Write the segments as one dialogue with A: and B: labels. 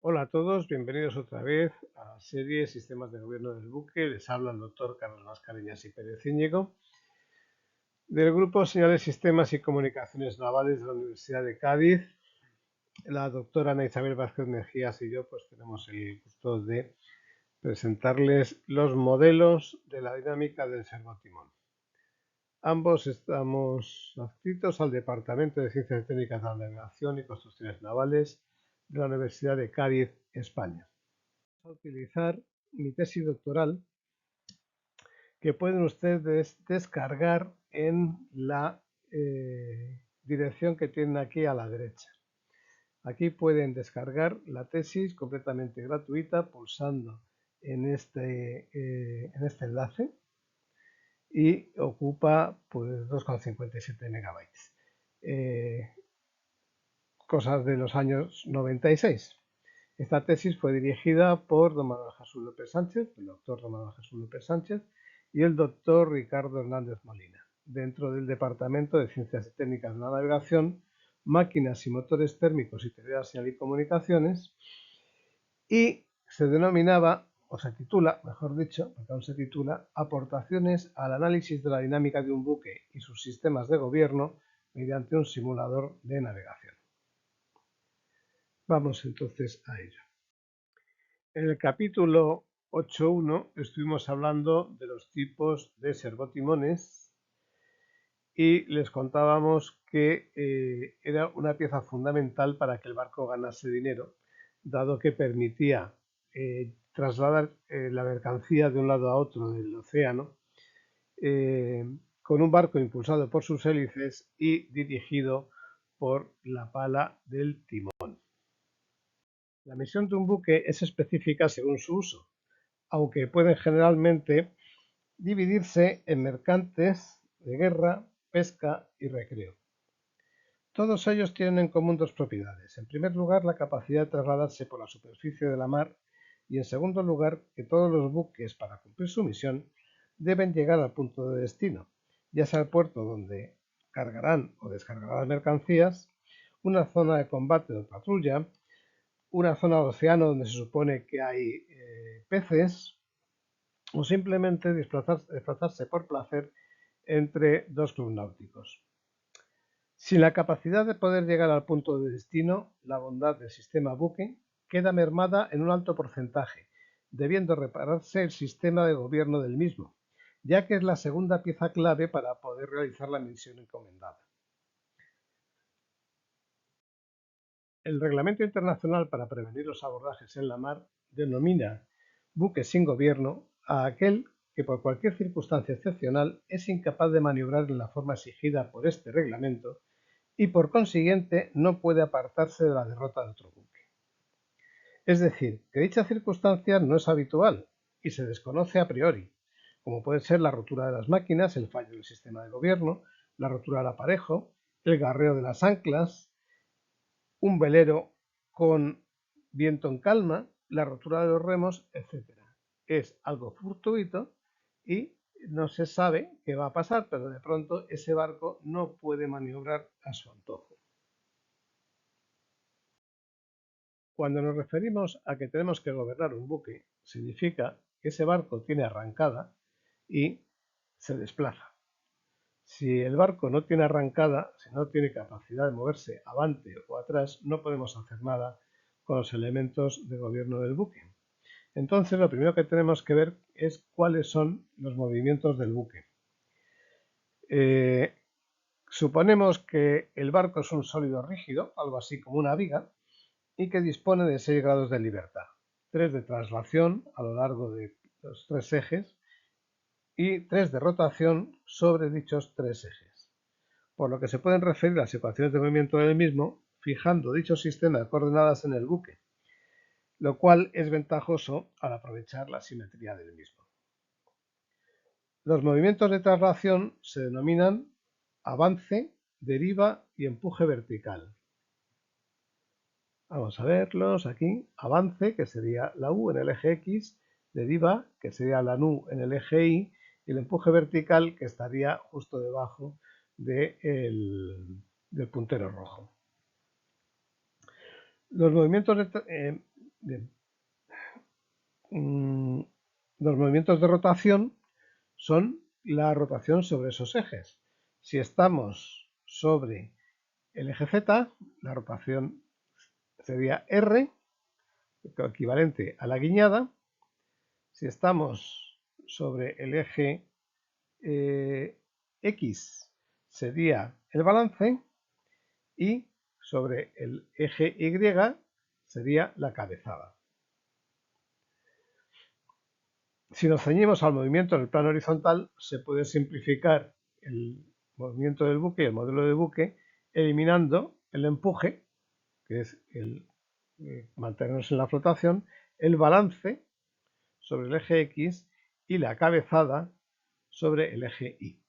A: Hola a todos, bienvenidos otra vez a la serie Sistemas de Gobierno del Buque. Les habla el doctor Carlos Mascareñas y Pérez Íñigo del Grupo Señales, Sistemas y Comunicaciones Navales de la Universidad de Cádiz. La doctora Ana Isabel Vázquez Mejías y yo pues tenemos el gusto de presentarles los modelos de la dinámica del servotimón. Ambos estamos adscritos al Departamento de Ciencias Técnicas de la Navegación y Construcciones Navales de la Universidad de Cádiz, España. Vamos a utilizar mi tesis doctoral que pueden ustedes descargar en la dirección que tienen aquí a la derecha. Aquí pueden descargar la tesis completamente gratuita pulsando en este enlace y ocupa pues 2,57 megabytes. Cosas de los años 96. Esta tesis fue dirigida por don Manuel Jesús López Sánchez, el doctor don Manuel Jesús López Sánchez, y el doctor Ricardo Hernández Molina, dentro del Departamento de Ciencias y Técnicas de la Navegación, Máquinas y Motores Térmicos y Teoría Señal y Comunicaciones, y se denominaba, o se titula, mejor dicho, porque aún se titula, Aportaciones al análisis de la dinámica de un buque y sus sistemas de gobierno mediante un simulador de navegación. Vamos entonces a ello. En el capítulo 8.1 estuvimos hablando de los tipos de servotimones y les contábamos que era una pieza fundamental para que el barco ganase dinero, dado que permitía trasladar la mercancía de un lado a otro del océano con un barco impulsado por sus hélices y dirigido por la pala del timón. La misión de un buque es específica según su uso, aunque pueden generalmente dividirse en mercantes, de guerra, pesca y recreo. Todos ellos tienen en común dos propiedades. En primer lugar, la capacidad de trasladarse por la superficie de la mar y en segundo lugar, que todos los buques, para cumplir su misión, deben llegar al punto de destino, ya sea el puerto donde cargarán o descargarán las mercancías, una zona de combate o patrulla, una zona de océano donde se supone que hay peces, o simplemente desplazarse por placer entre dos clubes náuticos. Sin la capacidad de poder llegar al punto de destino, la bondad del sistema buque queda mermada en un alto porcentaje, debiendo repararse el sistema de gobierno del mismo, ya que es la segunda pieza clave para poder realizar la misión encomendada. El Reglamento Internacional para prevenir los abordajes en la mar denomina buque sin gobierno a aquel que por cualquier circunstancia excepcional es incapaz de maniobrar en la forma exigida por este reglamento y por consiguiente no puede apartarse de la derrota de otro buque. Es decir, que dicha circunstancia no es habitual y se desconoce a priori, como puede ser la rotura de las máquinas, el fallo del sistema de gobierno, la rotura del aparejo, el garreo de las anclas, un velero con viento en calma, la rotura de los remos, etc. Es algo fortuito y no se sabe qué va a pasar, pero de pronto ese barco no puede maniobrar a su antojo. Cuando nos referimos a que tenemos que gobernar un buque, significa que ese barco tiene arrancada y se desplaza. Si el barco no tiene arrancada, si no tiene capacidad de moverse avante o atrás, no podemos hacer nada con los elementos de gobierno del buque. Entonces, lo primero que tenemos que ver es cuáles son los movimientos del buque. Suponemos que el barco es un sólido rígido, algo así como una viga, y que dispone de 6 grados de libertad, 3 de traslación a lo largo de los 3 ejes y 3 de rotación sobre dichos 3 ejes, por lo que se pueden referir las ecuaciones de movimiento del mismo fijando dicho sistema de coordenadas en el buque, lo cual es ventajoso al aprovechar la simetría del mismo. Los movimientos de traslación se denominan avance, deriva y empuje vertical. Vamos a verlos aquí. Avance, que sería la U en el eje X, deriva, que sería la NU en el eje Y, y el empuje vertical, que estaría justo debajo del puntero rojo. Los movimientos Bien. Los movimientos de rotación son la rotación sobre esos ejes. Si estamos sobre el eje Z, la rotación sería R, equivalente a la guiñada. Si estamos sobre el eje X, sería el balance, y sobre el eje Y sería la cabezada. Si nos ceñimos al movimiento en el plano horizontal, se puede simplificar el movimiento del buque y el modelo de buque eliminando el empuje, que es el mantenernos en la flotación, el balance sobre el eje X y la cabezada sobre el eje Y.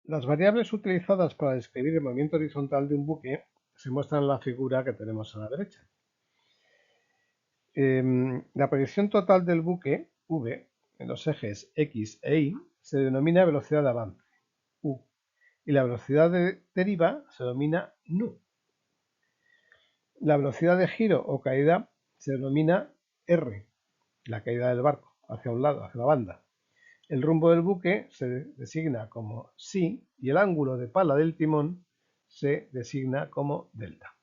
A: Las variables utilizadas para describir el movimiento horizontal de un buque se muestran en la figura que tenemos a la derecha. La proyección total del buque, V, en los ejes X e Y, se denomina velocidad de avance, U, y la velocidad de deriva se denomina nu. La velocidad de giro o caída se denomina R, la caída del barco, hacia un lado, hacia la banda. El rumbo del buque se designa como psi y el ángulo de pala del timón se designa como delta.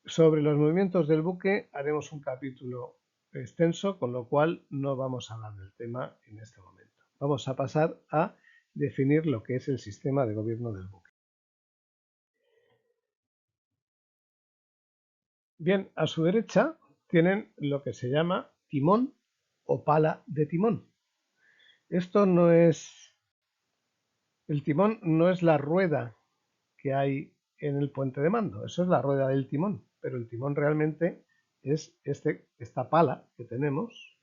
A: Sobre los movimientos del buque haremos un capítulo extenso, con lo cual no vamos a hablar del tema en este momento. Vamos a pasar a definir lo que es el sistema de gobierno del buque. Bien, a su derecha tienen lo que se llama timón o pala de timón. Esto no es... El timón no es la rueda que hay en el puente de mando, eso es la rueda del timón, pero el timón realmente es esta pala que tenemos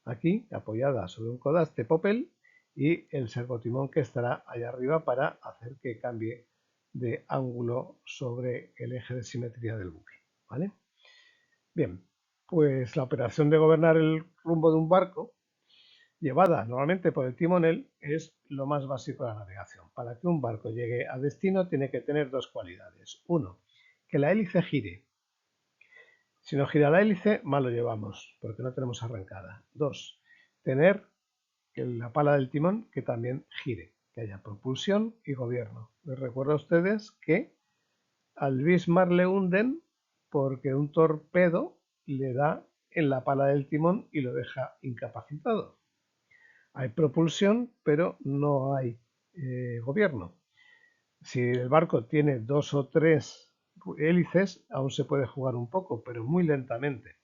A: aquí apoyada sobre un codaste popel y el servotimón que estará allá arriba para hacer que cambie de ángulo sobre el eje de simetría del buque, ¿vale? Bien, pues la operación de gobernar el rumbo de un barco, llevada normalmente por el timonel, es lo más básico de la navegación. Para que un barco llegue a destino tiene que tener dos cualidades. Uno, que la hélice gire. Si no gira la hélice, mal lo llevamos, porque no tenemos arrancada. Dos, tener la pala del timón que también gire, que haya propulsión y gobierno. Les recuerdo a ustedes que al Bismarck le hunden porque un torpedo le da en la pala del timón y lo deja incapacitado. Hay propulsión, pero no hay gobierno. Si el barco tiene dos o tres hélices, aún se puede jugar un poco, pero muy lentamente.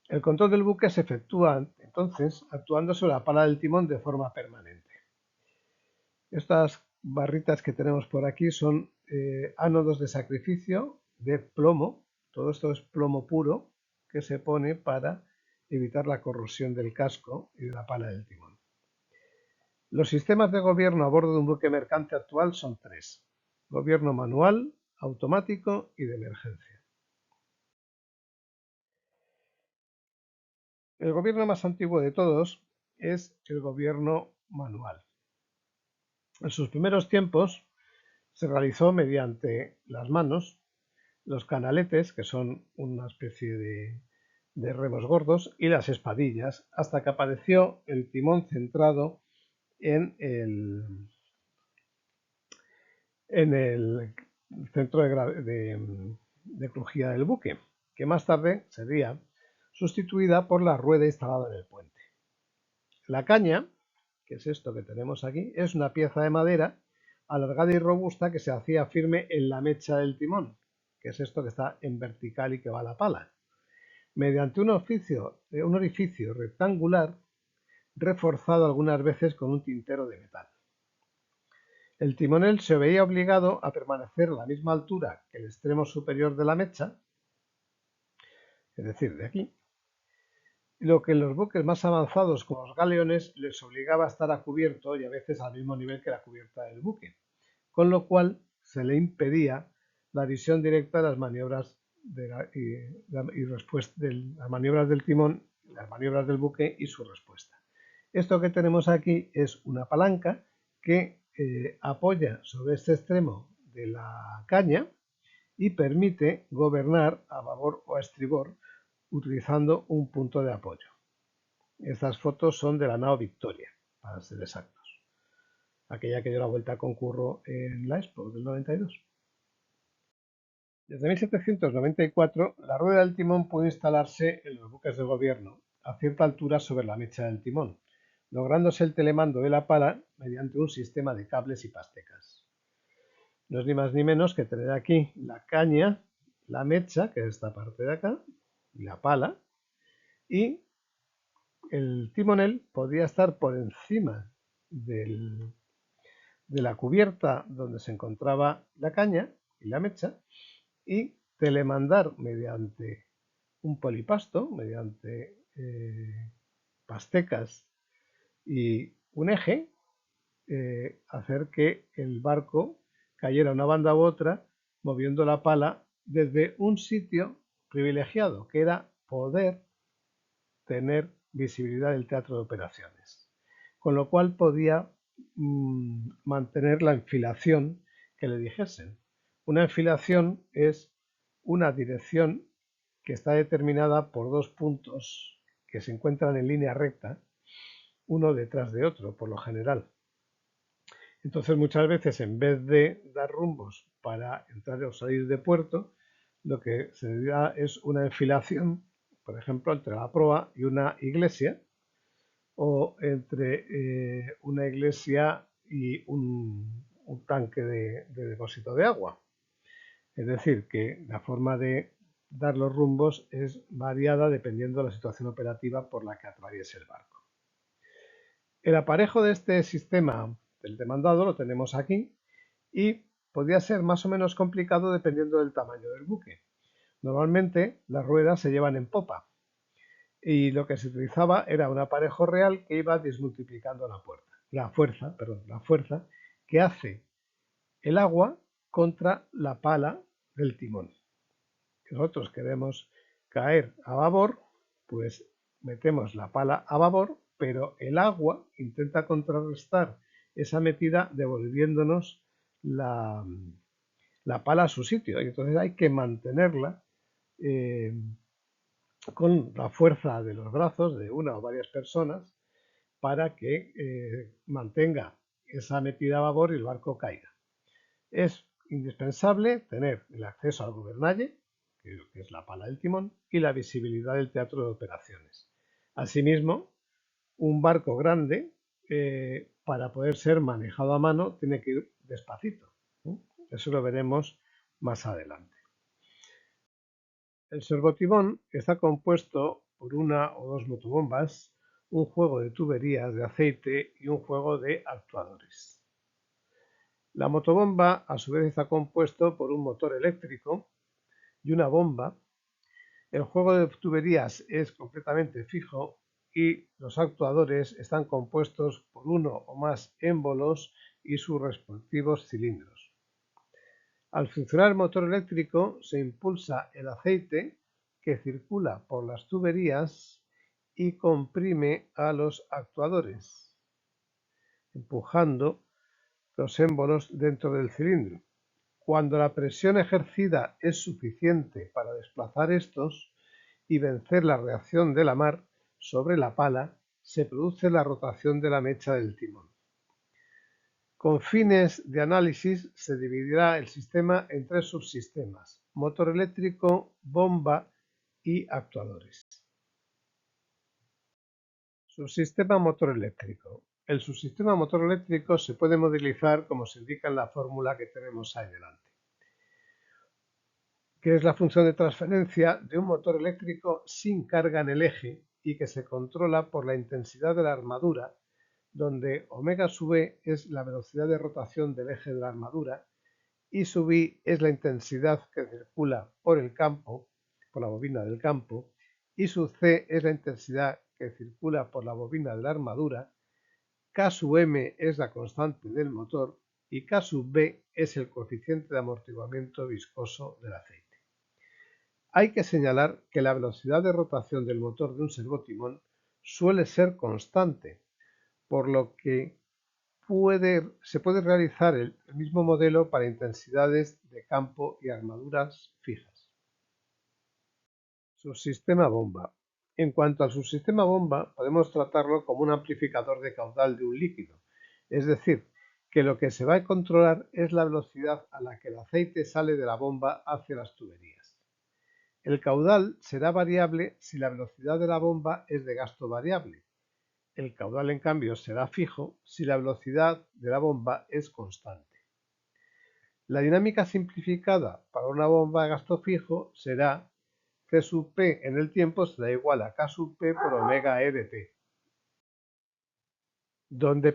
A: El control del buque se efectúa entonces actuando sobre la pala del timón de forma permanente. Estas barritas que tenemos por aquí son ánodos de sacrificio de plomo. Todo esto es plomo puro que se pone para evitar la corrosión del casco y de la pala del timón. Los sistemas de gobierno a bordo de un buque mercante actual son tres: gobierno manual, automático y de emergencia. El gobierno más antiguo de todos es el gobierno manual. En sus primeros tiempos se realizó mediante las manos, los canaletes, que son una especie de remos gordos, y las espadillas, hasta que apareció el timón centrado en el centro de crujía del buque, que más tarde sería sustituida por la rueda instalada en el puente. La caña, que es esto que tenemos aquí, es una pieza de madera alargada y robusta que se hacía firme en la mecha del timón, que es esto que está en vertical y que va a la pala, mediante un orificio rectangular reforzado algunas veces con un tintero de metal. El timonel se veía obligado a permanecer a la misma altura que el extremo superior de la mecha, es decir, de aquí, lo que en los buques más avanzados como los galeones les obligaba a estar a cubierto y a veces al mismo nivel que la cubierta del buque, con lo cual se le impedía la visión directa de las maniobras y respuesta de las maniobras del timón, las maniobras del buque y su respuesta. Esto que tenemos aquí es una palanca que apoya sobre este extremo de la caña y permite gobernar a babor o a estribor utilizando un punto de apoyo. Estas fotos son de la nao Victoria, para ser exactos, aquella que dio la vuelta con Curro en la Expo del 92. Desde 1794, la rueda del timón puede instalarse en los buques de gobierno a cierta altura sobre la mecha del timón, lográndose el telemando de la pala mediante un sistema de cables y pastecas. No es ni más ni menos que tener aquí la caña, la mecha, que es esta parte de acá, y la pala, y el timonel podía estar por encima de la cubierta donde se encontraba la caña y la mecha y telemandar mediante un polipasto, mediante pastecas y un eje, hacer que el barco cayera una banda u otra moviendo la pala desde un sitio privilegiado, que era poder tener visibilidad del teatro de operaciones, con lo cual podía mantener la enfilación que le dijesen. Una enfilación es una dirección que está determinada por dos puntos que se encuentran en línea recta, uno detrás de otro, por lo general. Entonces, muchas veces, en vez de dar rumbos para entrar o salir de puerto, lo que se da es una enfilación, por ejemplo, entre la proa y una iglesia, o entre una iglesia y un tanque de depósito de agua. Es decir, que la forma de dar los rumbos es variada dependiendo de la situación operativa por la que atraviese el barco. El aparejo de este sistema del demandado lo tenemos aquí y podría ser más o menos complicado dependiendo del tamaño del buque. Normalmente las ruedas se llevan en popa y lo que se utilizaba era un aparejo real que iba desmultiplicando la fuerza que hace el agua contra la pala del timón. Si nosotros queremos caer a babor, pues metemos la pala a babor, pero el agua intenta contrarrestar esa metida devolviéndonos la pala a su sitio. Y entonces hay que mantenerla con la fuerza de los brazos de una o varias personas para que mantenga esa metida a babor y el barco caiga. Es indispensable tener el acceso al gobernalle, que es la pala del timón, y la visibilidad del teatro de operaciones. Asimismo, un barco grande, para poder ser manejado a mano, tiene que ir despacito. Eso lo veremos más adelante. El servotimón está compuesto por una o dos motobombas, un juego de tuberías de aceite y un juego de actuadores. La motobomba a su vez está compuesto por un motor eléctrico y una bomba. El juego de tuberías es completamente fijo y los actuadores están compuestos por uno o más émbolos y sus respectivos cilindros. Al funcionar el motor eléctrico se impulsa el aceite que circula por las tuberías y comprime a los actuadores, empujando los émbolos dentro del cilindro. Cuando la presión ejercida es suficiente para desplazar estos y vencer la reacción de la mar sobre la pala, se produce la rotación de la mecha del timón. Con fines de análisis se dividirá el sistema en tres subsistemas: motor eléctrico, bomba y actuadores. Subsistema motor eléctrico. El subsistema motor eléctrico se puede modelizar como se indica en la fórmula que tenemos ahí delante, que es la función de transferencia de un motor eléctrico sin carga en el eje y que se controla por la intensidad de la armadura, donde omega sub e es la velocidad de rotación del eje de la armadura y sub i es la intensidad que circula por el campo, por la bobina del campo, y sub c es la intensidad que circula por la bobina de la armadura, K sub m es la constante del motor y K sub b es el coeficiente de amortiguamiento viscoso del aceite. Hay que señalar que la velocidad de rotación del motor de un servotimón suele ser constante, por lo que se puede realizar el mismo modelo para intensidades de campo y armaduras fijas. Subsistema bomba. En cuanto al subsistema bomba, podemos tratarlo como un amplificador de caudal de un líquido, es decir, que lo que se va a controlar es la velocidad a la que el aceite sale de la bomba hacia las tuberías. El caudal será variable si la velocidad de la bomba es de gasto variable. El caudal, en cambio, será fijo si la velocidad de la bomba es constante. La dinámica simplificada para una bomba de gasto fijo será C sub P en el tiempo será igual a K sub P por omega E de T, donde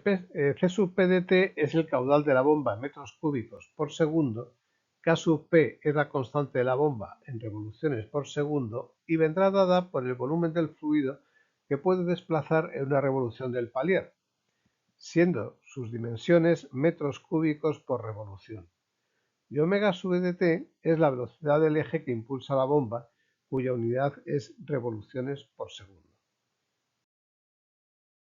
A: C sub P de T es el caudal de la bomba en metros cúbicos por segundo, K sub P es la constante de la bomba en revoluciones por segundo y vendrá dada por el volumen del fluido que puede desplazar en una revolución del palier, siendo sus dimensiones metros cúbicos por revolución. Y omega sub E de T es la velocidad del eje que impulsa la bomba, cuya unidad es revoluciones por segundo.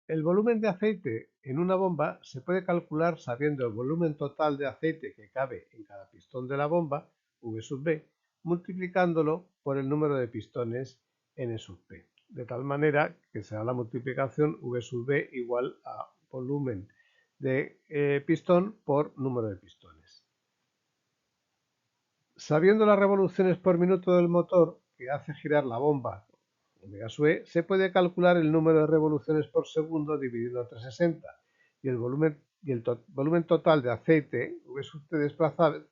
A: El volumen de aceite en una bomba se puede calcular sabiendo el volumen total de aceite que cabe en cada pistón de la bomba, V sub B, multiplicándolo por el número de pistones N sub P, de tal manera que será la multiplicación V sub B igual a volumen de pistón por número de pistones. Sabiendo las revoluciones por minuto del motor que hace girar la bomba, omega sub E, se puede calcular el número de revoluciones por segundo dividido entre 60 y el volumen total de aceite, V sub T desplazado,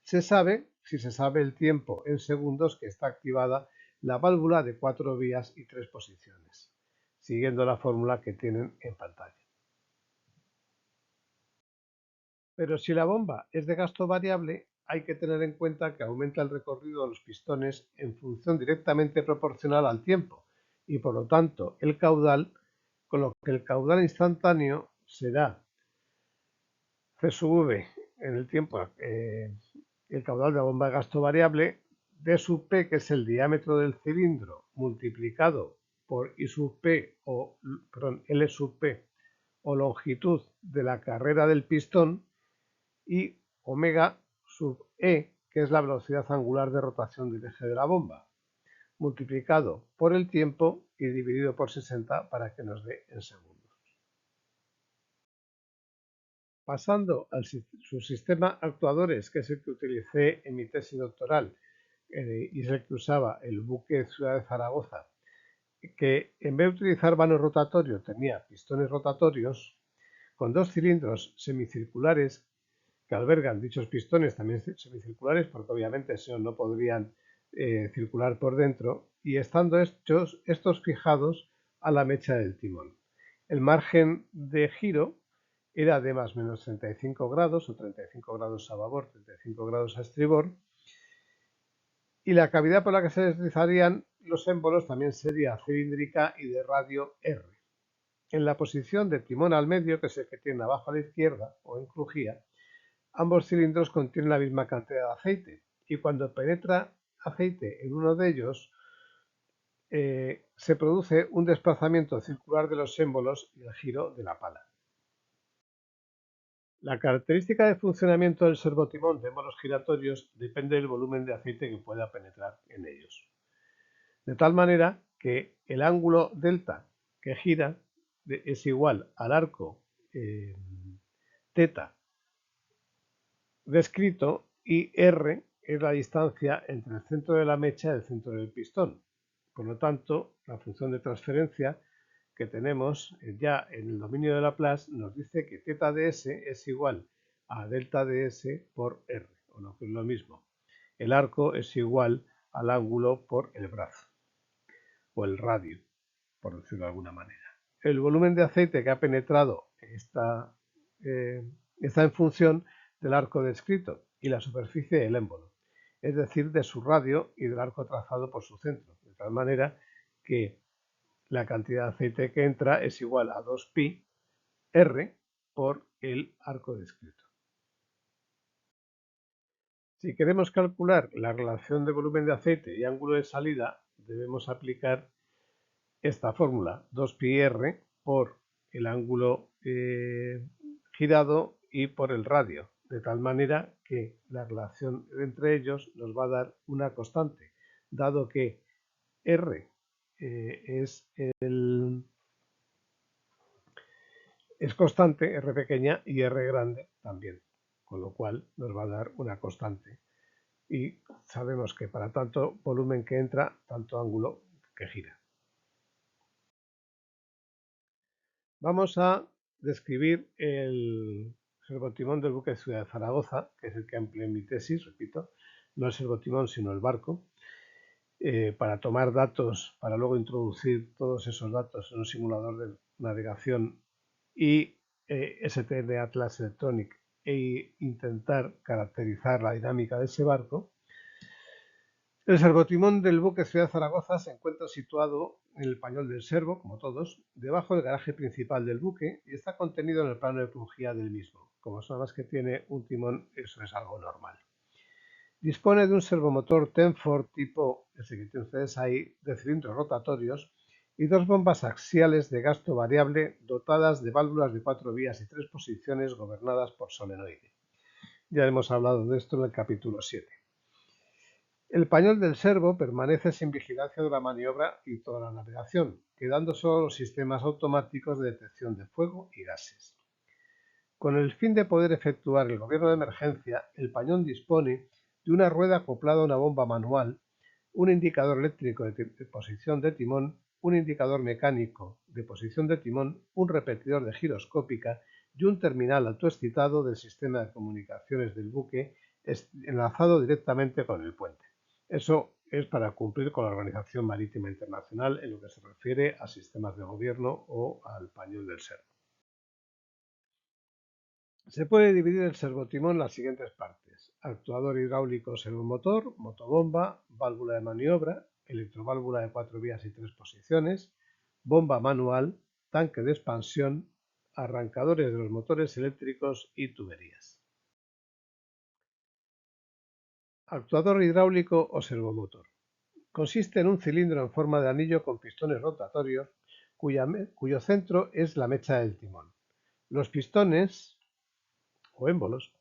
A: se sabe si se sabe el tiempo en segundos que está activada la válvula de 4 vías y 3 posiciones, siguiendo la fórmula que tienen en pantalla. Pero si la bomba es de gasto variable, hay que tener en cuenta que aumenta el recorrido de los pistones en función directamente proporcional al tiempo y por lo tanto el caudal, con lo que el caudal instantáneo será C sub V en el tiempo, el caudal de la bomba de gasto variable, D sub P, que es el diámetro del cilindro, multiplicado por I sub P L sub P o longitud de la carrera del pistón, y omega sub E, que es la velocidad angular de rotación del eje de la bomba, multiplicado por el tiempo y dividido por 60 para que nos dé en segundos. Pasando al subsistema actuadores, que es el que utilicé en mi tesis doctoral y es el que usaba el buque Ciudad de Zaragoza, que en vez de utilizar vano rotatorio tenía pistones rotatorios con dos cilindros semicirculares que albergan dichos pistones también semicirculares, porque obviamente no podrían circular por dentro, y estando estos fijados a la mecha del timón. El margen de giro era de más o menos 35 grados, o 35 grados a babor, 35 grados a estribor, y la cavidad por la que se deslizarían los émbolos también sería cilíndrica y de radio R. En la posición de timón al medio, que es el que tiene abajo a la izquierda, o en crujía, ambos cilindros contienen la misma cantidad de aceite y cuando penetra aceite en uno de ellos se produce un desplazamiento circular de los émbolos y el giro de la pala. La característica de funcionamiento del servotimón de émbolos giratorios depende del volumen de aceite que pueda penetrar en ellos. De tal manera que el ángulo delta que gira es igual al arco θ descrito y R es la distancia entre el centro de la mecha y el centro del pistón. Por lo tanto, la función de transferencia que tenemos ya en el dominio de Laplace nos dice que θ de S es igual a delta de S por R, o lo que es lo mismo. El arco es igual al ángulo por el brazo, o el radio, por decirlo de alguna manera. El volumen de aceite que ha penetrado está en función del arco descrito y la superficie del émbolo, es decir, de su radio y del arco trazado por su centro, de tal manera que la cantidad de aceite que entra es igual a 2pi r por el arco descrito. Si queremos calcular la relación de volumen de aceite y ángulo de salida, debemos aplicar esta fórmula, 2pi r por el ángulo girado y por el radio, de tal manera que la relación entre ellos nos va a dar una constante, dado que R es constante, R pequeña, y R grande también, con lo cual nos va a dar una constante. Y sabemos que para tanto volumen que entra, tanto ángulo que gira. Vamos a describir el servotimón del buque Ciudad de Zaragoza, que es el que empleé en mi tesis, repito, no el servotimón sino el barco, para tomar datos, para luego introducir todos esos datos en un simulador de navegación y STL Atlas Electronic e intentar caracterizar la dinámica de ese barco. El servotimón del buque Ciudad de Zaragoza se encuentra situado en el pañol del servo, como todos, debajo del garaje principal del buque y está contenido en el plano de crujía del mismo. Como nada más que tiene un timón, eso es algo normal. Dispone de un servomotor Tenford tipo, ese que tienen ustedes ahí, de cilindros rotatorios y dos bombas axiales de gasto variable dotadas de válvulas de 4 vías y 3 posiciones gobernadas por solenoide. Ya hemos hablado de esto en el capítulo 7. El pañol del servo permanece sin vigilancia de la maniobra y toda la navegación, quedando solo los sistemas automáticos de detección de fuego y gases. Con el fin de poder efectuar el gobierno de emergencia, el pañol dispone de una rueda acoplada a una bomba manual, un indicador eléctrico de posición de timón, un indicador mecánico de posición de timón, un repetidor de giroscópica y un terminal autoexcitado del sistema de comunicaciones del buque enlazado directamente con el puente. Eso es para cumplir con la Organización Marítima Internacional en lo que se refiere a sistemas de gobierno o al pañol del servo. Se puede dividir el servotimón en las siguientes partes: actuador hidráulico servomotor, motobomba, válvula de maniobra, electroválvula de 4 vías y 3 posiciones, bomba manual, tanque de expansión, arrancadores de los motores eléctricos y tuberías. Actuador hidráulico o servomotor. Consiste en un cilindro en forma de anillo con pistones rotatorios cuyo centro es la mecha del timón. Los pistones o émbolos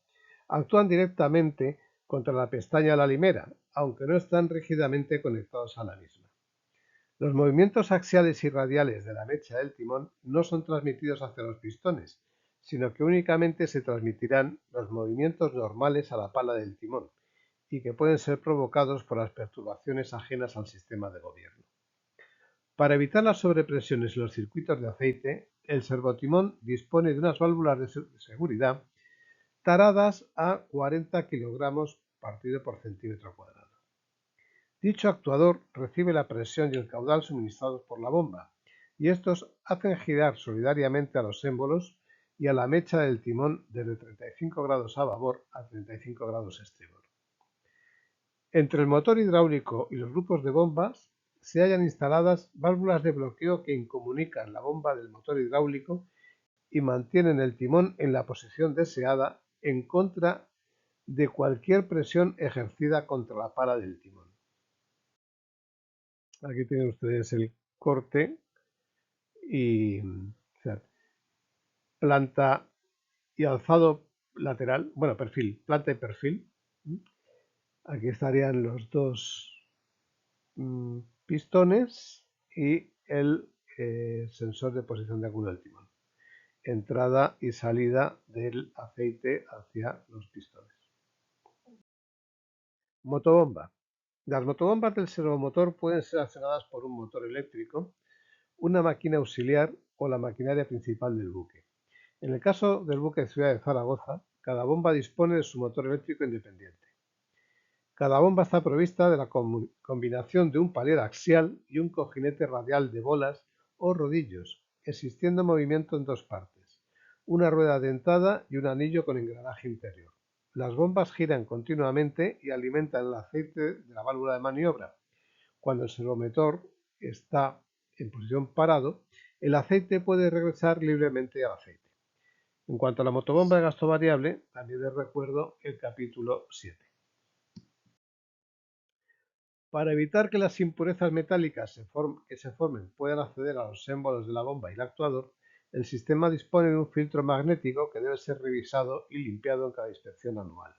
A: actúan directamente contra la pestaña de la limera, aunque no están rígidamente conectados a la misma. Los movimientos axiales y radiales de la mecha del timón no son transmitidos hacia los pistones, sino que únicamente se transmitirán los movimientos normales a la pala del timón y que pueden ser provocados por las perturbaciones ajenas al sistema de gobierno. Para evitar las sobrepresiones en los circuitos de aceite, el servotimón dispone de unas válvulas de seguridad taradas a 40 kilogramos partido por centímetro cuadrado. Dicho actuador recibe la presión y el caudal suministrados por la bomba, y estos hacen girar solidariamente a los émbolos y a la mecha del timón desde 35 grados a babor a 35 grados estribor. Entre el motor hidráulico y los grupos de bombas se hallan instaladas válvulas de bloqueo que incomunican la bomba del motor hidráulico y mantienen el timón en la posición deseada en contra de cualquier presión ejercida contra la pala del timón. Aquí tienen ustedes el corte y planta y alzado lateral, bueno, perfil, planta y perfil. Aquí estarían los dos pistones y el sensor de posición de ángulo del timón. Entrada y salida del aceite hacia los pistones. Motobomba. Las motobombas del servomotor pueden ser accionadas por un motor eléctrico, una máquina auxiliar o la maquinaria principal del buque. En el caso del buque Ciudad de Zaragoza, cada bomba dispone de su motor eléctrico independiente. Cada bomba está provista de la combinación de un palier axial y un cojinete radial de bolas o rodillos, existiendo movimiento en dos partes, una rueda dentada y un anillo con engranaje interior. Las bombas giran continuamente y alimentan el aceite de la válvula de maniobra. Cuando el servomotor está en posición parado, el aceite puede regresar libremente al aceite. En cuanto a la motobomba de gasto variable, también les recuerdo el capítulo 7. Para evitar que las impurezas metálicas que se formen puedan acceder a los émbolos de la bomba y el actuador, El sistema dispone de un filtro magnético que debe ser revisado y limpiado en cada inspección anual.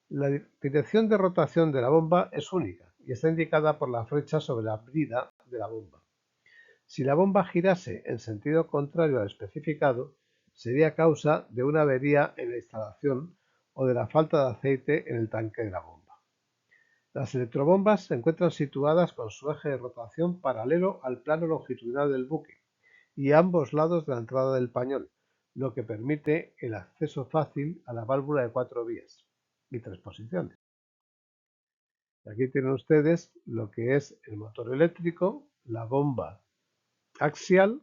A: La dirección de rotación de la bomba es única y está indicada por la flecha sobre la brida de la bomba. Si la bomba girase en sentido contrario al especificado, sería causa de una avería en la instalación o de la falta de aceite en el tanque de la bomba. Las electrobombas se encuentran situadas con su eje de rotación paralelo al plano longitudinal del buque y a ambos lados de la entrada del pañol, lo que permite el acceso fácil a la válvula de 4 vías y 3 posiciones. Aquí tienen ustedes lo que es el motor eléctrico, la bomba axial,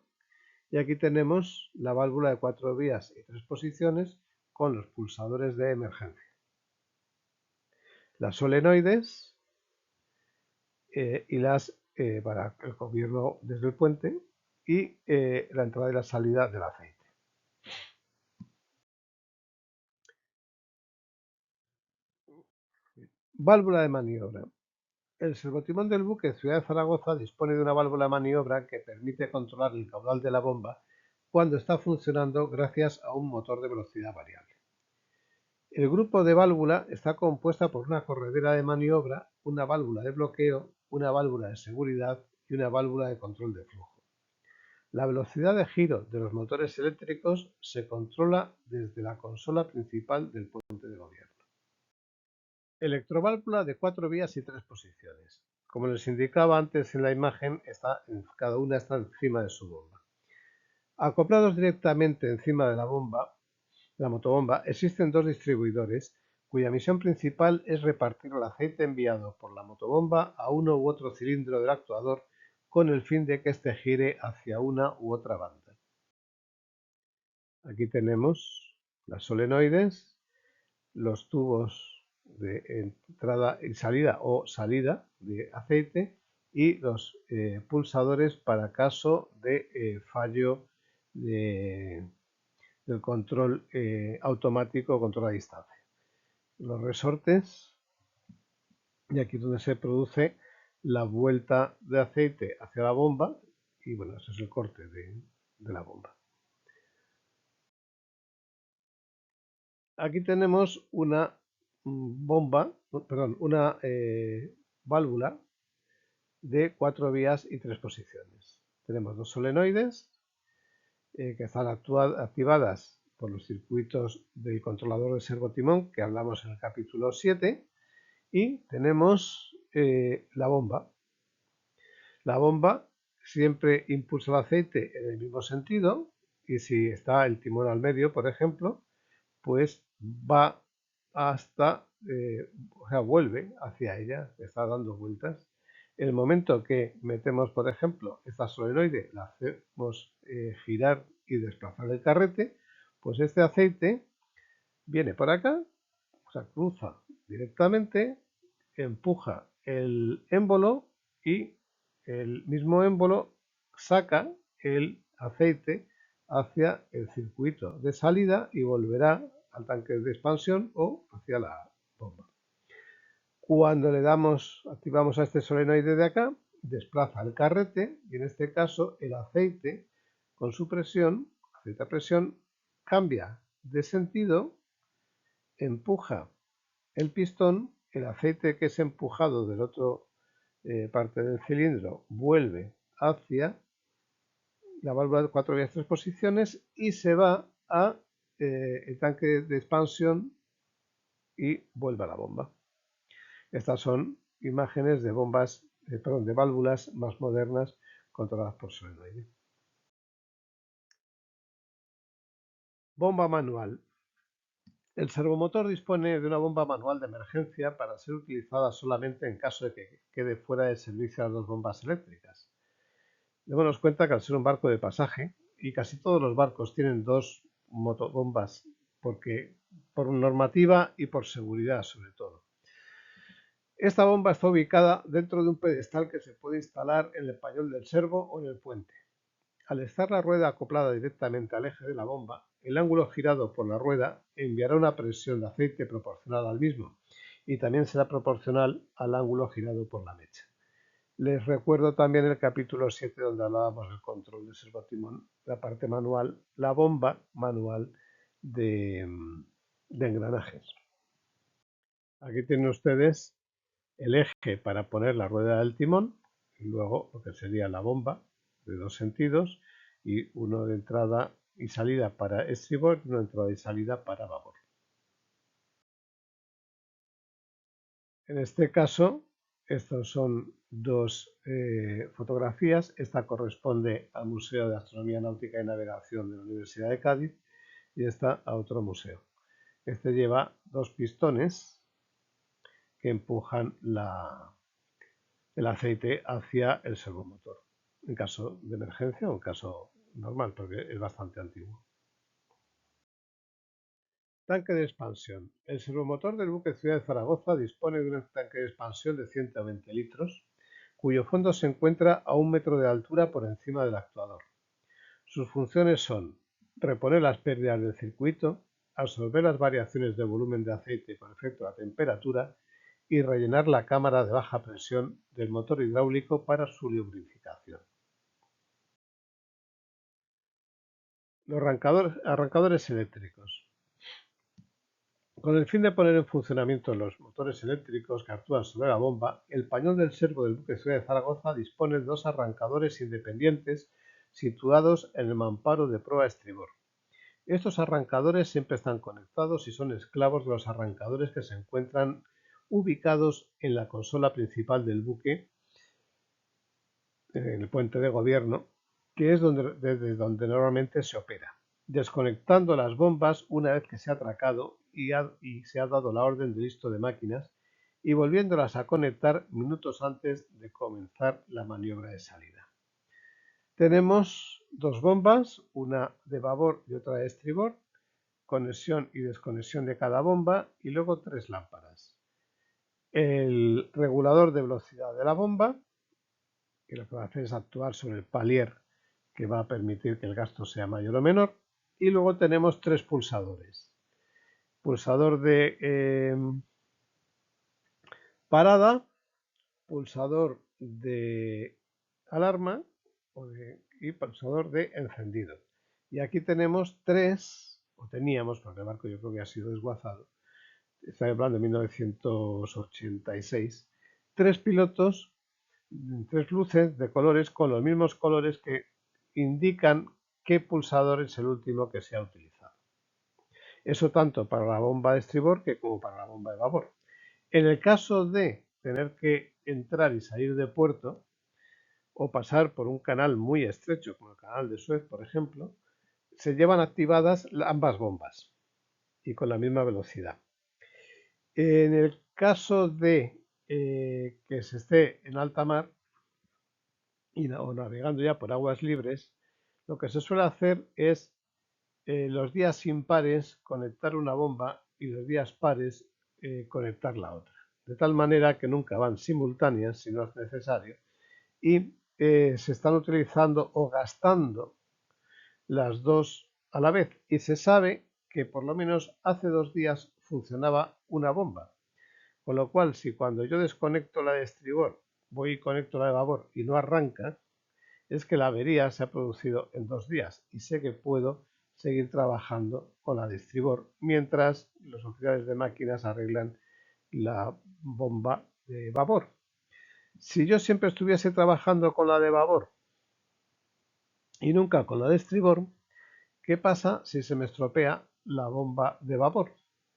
A: y aquí tenemos la válvula de 4 vías y 3 posiciones con los pulsadores de emergencia. Las solenoides y las para el gobierno desde el puente y la entrada y la salida del aceite. Válvula de maniobra. El servotimón del buque Ciudad de Zaragoza dispone de una válvula de maniobra que permite controlar el caudal de la bomba cuando está funcionando gracias a un motor de velocidad variable. El grupo de válvula está compuesta por una corredera de maniobra, una válvula de bloqueo, una válvula de seguridad y una válvula de control de flujo. La velocidad de giro de los motores eléctricos se controla desde la consola principal del puente de gobierno. Electroválvula de 4 vías y 3 posiciones. Como les indicaba antes en la imagen, cada una está encima de su bomba. Acoplados directamente encima de la motobomba, existen dos distribuidores cuya misión principal es repartir el aceite enviado por la motobomba a uno u otro cilindro del actuador con el fin de que éste gire hacia una u otra banda. Aquí tenemos las solenoides, los tubos de entrada y salida o salida de aceite y los pulsadores para caso de fallo del control automático o control a distancia. Los resortes, y aquí es donde se produce la vuelta de aceite hacia la bomba y bueno, ese es el corte de la bomba. Aquí tenemos una una válvula de 4 vías y 3 posiciones. Tenemos dos solenoides que están activadas por los circuitos del controlador de servotimón que hablamos en el capítulo 7 y tenemos la bomba. La bomba siempre impulsa el aceite en el mismo sentido y si está el timón al medio, por ejemplo, pues va hasta, o sea, vuelve hacia ella, está dando vueltas. En el momento que metemos, por ejemplo, esta solenoide, la hacemos girar y desplazar el carrete, pues este aceite viene por acá, o sea, cruza directamente, empuja el émbolo y el mismo émbolo saca el aceite hacia el circuito de salida y volverá al tanque de expansión o hacia la bomba. Cuando le activamos a este solenoide de acá, desplaza el carrete y en este caso el aceite con su presión, aceite a presión, cambia de sentido, empuja el pistón, el aceite que es empujado del otro parte del cilindro vuelve hacia la válvula de 4 vías 3 posiciones y se va a el tanque de expansión y vuelve a la bomba. Estas son imágenes de de válvulas más modernas controladas por solenoide. Bomba manual. El servomotor dispone de una bomba manual de emergencia para ser utilizada solamente en caso de que quede fuera de servicio las dos bombas eléctricas. Démonos cuenta que al ser un barco de pasaje, y casi todos los barcos tienen dos motobombas, porque por normativa y por seguridad sobre todo. Esta bomba está ubicada dentro de un pedestal que se puede instalar en el pañol del servo o en el puente. Al estar la rueda acoplada directamente al eje de la bomba, el ángulo girado por la rueda enviará una presión de aceite proporcional al mismo y también será proporcional al ángulo girado por la mecha. Les recuerdo también el capítulo 7 donde hablábamos del control del servotimón, la parte manual, la bomba manual de engranajes. Aquí tienen ustedes el eje para poner la rueda del timón y luego lo que sería la bomba de 2 sentidos y uno de entrada y salida para estribor y una entrada y salida para babor. En este caso, estas son dos fotografías. Esta corresponde al Museo de Astronomía Náutica y Navegación de la Universidad de Cádiz y esta a otro museo. Este lleva dos pistones que empujan el aceite hacia el servomotor, en caso de emergencia o en caso normal, porque es bastante antiguo. Tanque de expansión. El servomotor del buque Ciudad de Zaragoza dispone de un tanque de expansión de 120 litros, cuyo fondo se encuentra a 1 metro de altura por encima del actuador. Sus funciones son reponer las pérdidas del circuito, absorber las variaciones de volumen de aceite con efecto a la temperatura y rellenar la cámara de baja presión del motor hidráulico para su lubrificación. Los arrancadores eléctricos. Con el fin de poner en funcionamiento los motores eléctricos que actúan sobre la bomba, el pañol del servo del buque Ciudad de Zaragoza dispone de dos arrancadores independientes situados en el mamparo de proa estribor. Estos arrancadores siempre están conectados y son esclavos de los arrancadores que se encuentran ubicados en la consola principal del buque, en el puente de gobierno, que es desde donde normalmente se opera, desconectando las bombas una vez que se ha atracado y se ha dado la orden de listo de máquinas y volviéndolas a conectar minutos antes de comenzar la maniobra de salida. Tenemos dos bombas, una de babor y otra de estribor, conexión y desconexión de cada bomba y luego tres lámparas. El regulador de velocidad de la bomba, que lo que va a hacer es actuar sobre el palier que va a permitir que el gasto sea mayor o menor. Y luego tenemos tres pulsadores. Pulsador de parada, pulsador de alarma y pulsador de encendido. Y aquí tenemos tres, o teníamos, porque el barco yo creo que ha sido desguazado, estoy hablando de 1986, tres pilotos, tres luces de colores con los mismos colores que indican qué pulsador es el último que se ha utilizado. Eso tanto para la bomba de estribor como para la bomba de babor. En el caso de tener que entrar y salir de puerto o pasar por un canal muy estrecho, como el canal de Suez, por ejemplo, se llevan activadas ambas bombas y con la misma velocidad. En el caso de que se esté en alta mar o navegando ya por aguas libres, lo que se suele hacer es los días impares conectar una bomba y los días pares conectar la otra. De tal manera que nunca van simultáneas si no es necesario y se están utilizando o gastando las dos a la vez. Y se sabe que por lo menos hace 2 días funcionaba una bomba. Con lo cual, si cuando yo desconecto la de estribor voy y conecto la de babor y no arranca, es que la avería se ha producido en 2 días y sé que puedo seguir trabajando con la de estribor mientras los oficiales de máquinas arreglan la bomba de babor. Si yo siempre estuviese trabajando con la de babor y nunca con la de estribor, ¿qué pasa si se me estropea la bomba de babor?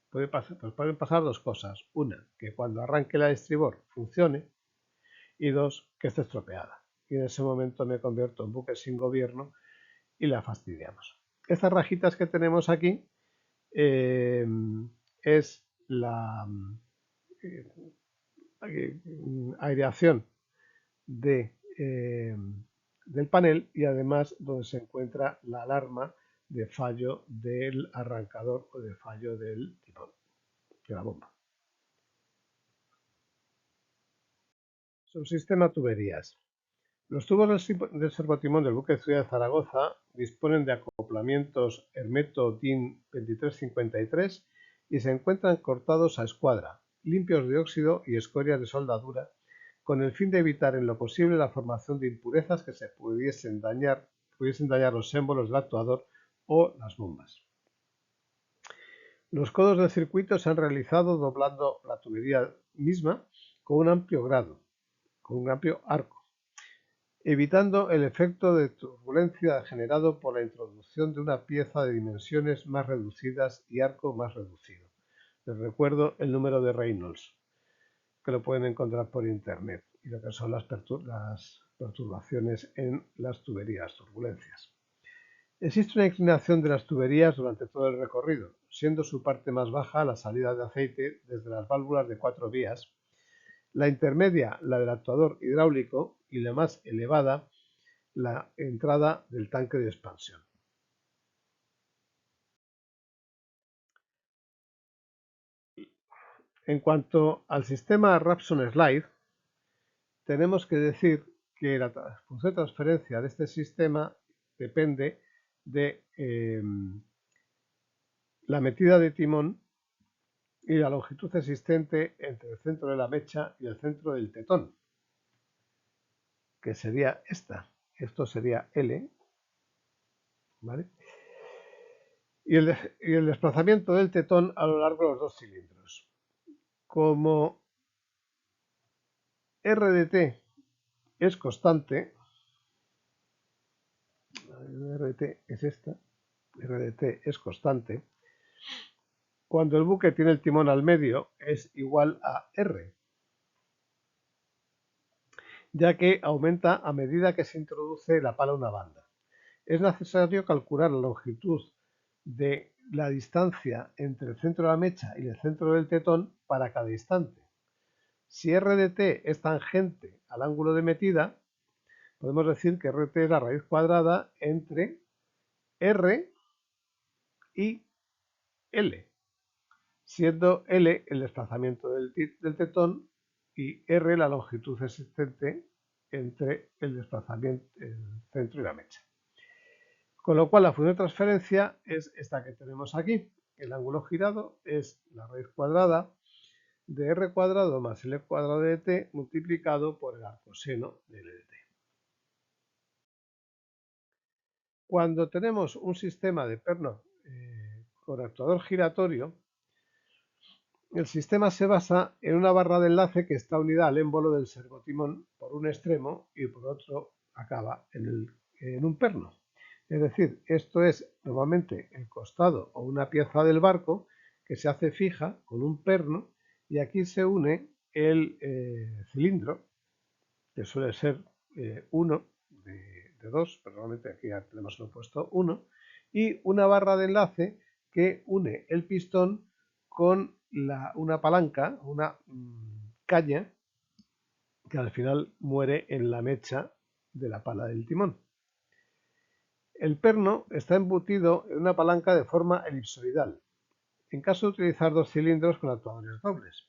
A: Pueden pasar dos cosas. Una, que cuando arranque la de estribor funcione y dos, que esté estropeada. Y en ese momento me convierto en buque sin gobierno y la fastidiamos. Estas rajitas que tenemos aquí es la aireación del panel y además donde se encuentra la alarma de fallo del arrancador o de fallo del timón de la bomba. Subsistema tuberías. Los tubos del servotimón del buque Ciudad de Zaragoza disponen de acoplamientos Hermeto DIN 2353 y se encuentran cortados a escuadra, limpios de óxido y escorias de soldadura, con el fin de evitar en lo posible la formación de impurezas que se pudiesen dañar los émbolos del actuador o las bombas. Los codos del circuito se han realizado doblando la tubería misma con un amplio arco, evitando el efecto de turbulencia generado por la introducción de una pieza de dimensiones más reducidas y arco más reducido. Les recuerdo el número de Reynolds, que lo pueden encontrar por internet, y lo que son las perturbaciones en las tuberías, turbulencias. Existe una inclinación de las tuberías durante todo el recorrido, siendo su parte más baja la salida de aceite desde las válvulas de 4 vías, la intermedia la del actuador hidráulico y la más elevada la entrada del tanque de expansión. En cuanto al sistema Rapson-Slide, tenemos que decir que la función de transferencia de este sistema depende de la metida de timón y la longitud existente entre el centro de la mecha y el centro del tetón, que sería esta. Esto sería L, ¿vale? Y el desplazamiento del tetón a lo largo de los dos cilindros. Como R de T es constante, R de T es esta, R de T es constante, cuando el buque tiene el timón al medio es igual a R, ya que aumenta a medida que se introduce la pala a una banda. Es necesario calcular la longitud de la distancia entre el centro de la mecha y el centro del tetón para cada instante. Si R de T es tangente al ángulo de metida, podemos decir que RT es la raíz cuadrada entre R y L, siendo L el desplazamiento del tetón y R la longitud existente entre el desplazamiento, el centro y la mecha. Con lo cual la función de transferencia es esta que tenemos aquí. El ángulo girado es la raíz cuadrada de R cuadrado más L cuadrado de T multiplicado por el arcoseno de L de T. Cuando tenemos un sistema de perno con actuador giratorio, el sistema se basa en una barra de enlace que está unida al émbolo del servotimón por un extremo y por otro acaba en un perno. Es decir, esto es normalmente el costado o una pieza del barco que se hace fija con un perno y aquí se une el cilindro, que suele ser uno de dos, pero normalmente aquí ya tenemos puesto uno, y una barra de enlace que une el pistón con una palanca, una caña, que al final muere en la mecha de la pala del timón. El perno está embutido en una palanca de forma elipsoidal, en caso de utilizar dos cilindros con actuadores dobles,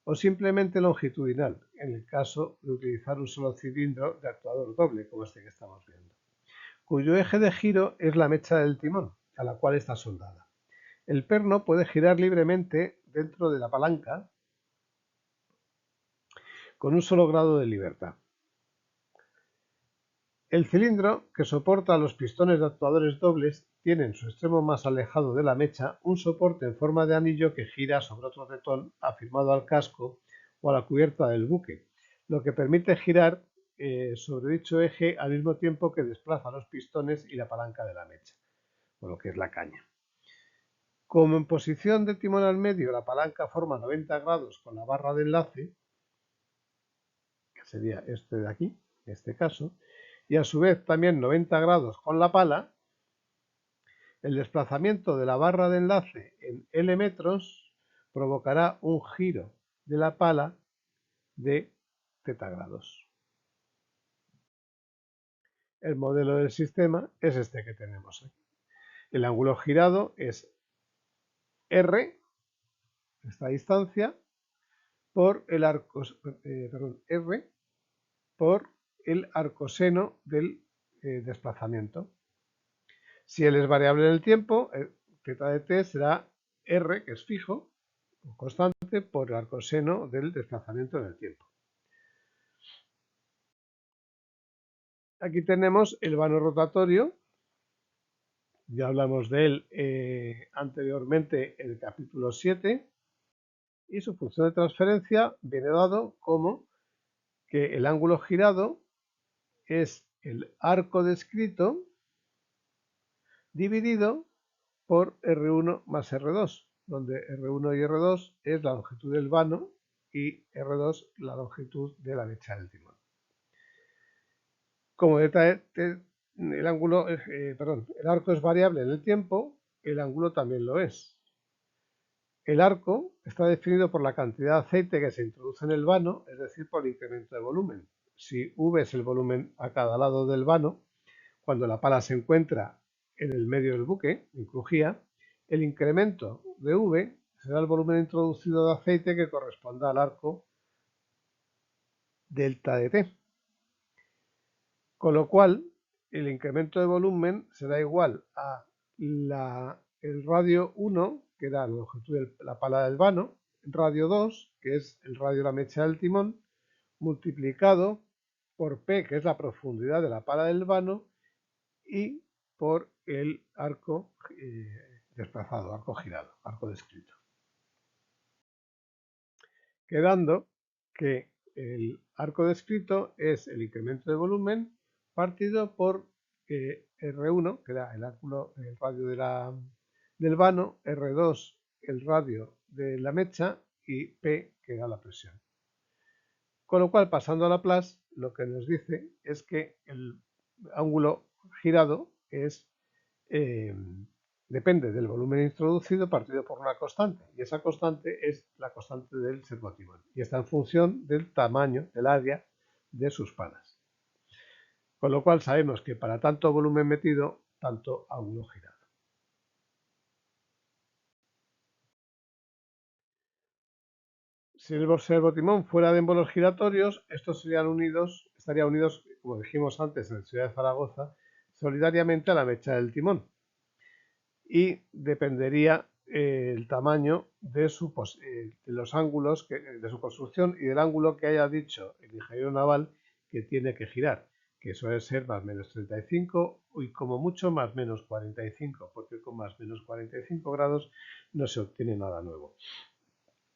A: o simplemente longitudinal, en el caso de utilizar un solo cilindro de actuador doble, como este que estamos viendo, cuyo eje de giro es la mecha del timón, a la cual está soldada. El perno puede girar libremente dentro de la palanca con un solo grado de libertad. El cilindro, que soporta los pistones de actuadores dobles, tiene en su extremo más alejado de la mecha un soporte en forma de anillo que gira sobre otro tetón afirmado al casco o a la cubierta del buque, lo que permite girar sobre dicho eje al mismo tiempo que desplaza los pistones y la palanca de la mecha, o lo que es la caña. Como en posición de timón al medio la palanca forma 90 grados con la barra de enlace, que sería este de aquí, en este caso, y a su vez también 90 grados con la pala, el desplazamiento de la barra de enlace en L metros provocará un giro de la pala de θ grados. El modelo del sistema es este que tenemos aquí. El ángulo girado es R, esta distancia, por el R por el arcoseno del desplazamiento. Si L es variable en el tiempo, θ de t será R, que es fijo, o constante, por el arcoseno del desplazamiento en el tiempo. Aquí tenemos el vano rotatorio. Ya hablamos de él anteriormente en el capítulo 7. Y su función de transferencia viene dado como que el ángulo girado es el arco descrito dividido por R1 más R2, donde R1 y R2 es la longitud del vano y R2 la longitud de la mecha del timón. Como el arco es variable en el tiempo, el ángulo también lo es. El arco está definido por la cantidad de aceite que se introduce en el vano, es decir, por el incremento de volumen. Si V es el volumen a cada lado del vano, cuando la pala se encuentra en el medio del buque, en crujía, el incremento de V será el volumen introducido de aceite que corresponda al arco delta de T. Con lo cual, el incremento de volumen será igual a el radio 1, que era la longitud de la pala del vano, radio 2, que es el radio de la mecha del timón, multiplicado por P, que es la profundidad de la pala del vano, y por el arco desplazado, arco girado, arco descrito. Quedando que el arco descrito es el incremento de volumen partido por R1, que da el radio del vano, R2 el radio de la mecha y P, que da la presión. Con lo cual, pasando a Laplace, lo que nos dice es que el ángulo girado depende del volumen introducido partido por una constante, y esa constante es la constante del servotimón, y está en función del tamaño, del área de sus palas. Con lo cual sabemos que para tanto volumen metido, tanto ángulo girado. Si el servotimón fuera de émbolos giratorios, estos estarían unidos, como dijimos antes en la ciudad de Zaragoza, solidariamente a la mecha del timón. Y dependería el tamaño de los ángulos de su construcción y del ángulo que haya dicho el ingeniero naval que tiene que girar, que suele ser más menos 35 y como mucho más menos 45, porque con más menos 45 grados no se obtiene nada nuevo.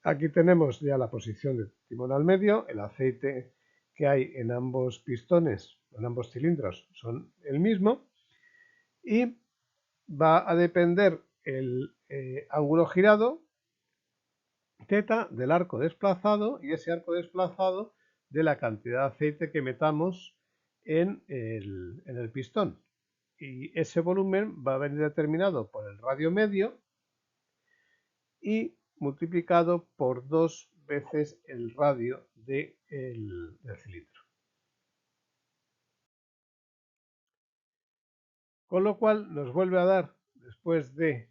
A: Aquí tenemos ya la posición del timón al medio, el aceite que hay en ambos pistones, en ambos cilindros son el mismo, y va a depender el ángulo girado, θ, del arco desplazado, y ese arco desplazado de la cantidad de aceite que metamos en el pistón. Y ese volumen va a venir determinado por el radio medio y multiplicado por 2 veces el radio del cilindro. Con lo cual nos vuelve a dar, después de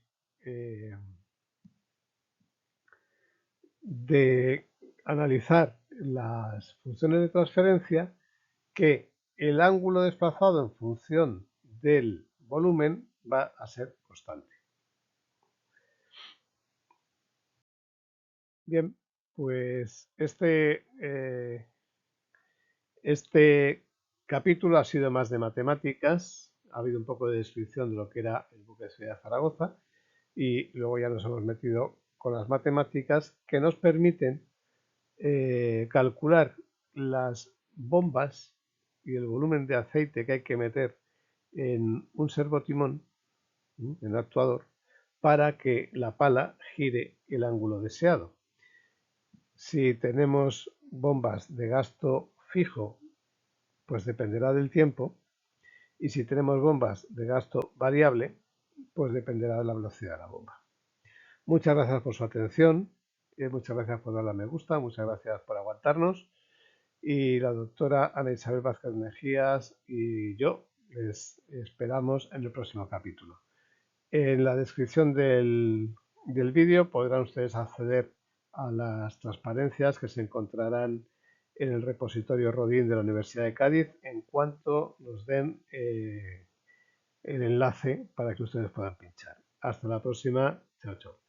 A: analizar las funciones de transferencia, que el ángulo desplazado en función del volumen va a ser constante. Bien, pues este capítulo ha sido más de matemáticas, ha habido un poco de descripción de lo que era el buque de Ciudad de Zaragoza y luego ya nos hemos metido con las matemáticas que nos permiten calcular las bombas y el volumen de aceite que hay que meter en un servotimón, en el actuador, para que la pala gire el ángulo deseado. Si tenemos bombas de gasto fijo, pues dependerá del tiempo, y si tenemos bombas de gasto variable, pues dependerá de la velocidad de la bomba. Muchas gracias por su atención, muchas gracias por darle a me gusta, muchas gracias por aguantarnos, y la doctora Ana Isabel Vázquez Mejías y yo les esperamos en el próximo capítulo. En la descripción del vídeo podrán ustedes acceder a las transparencias que se encontrarán en el repositorio Rodin de la Universidad de Cádiz en cuanto nos den el enlace para que ustedes puedan pinchar. Hasta la próxima. Chao, chao.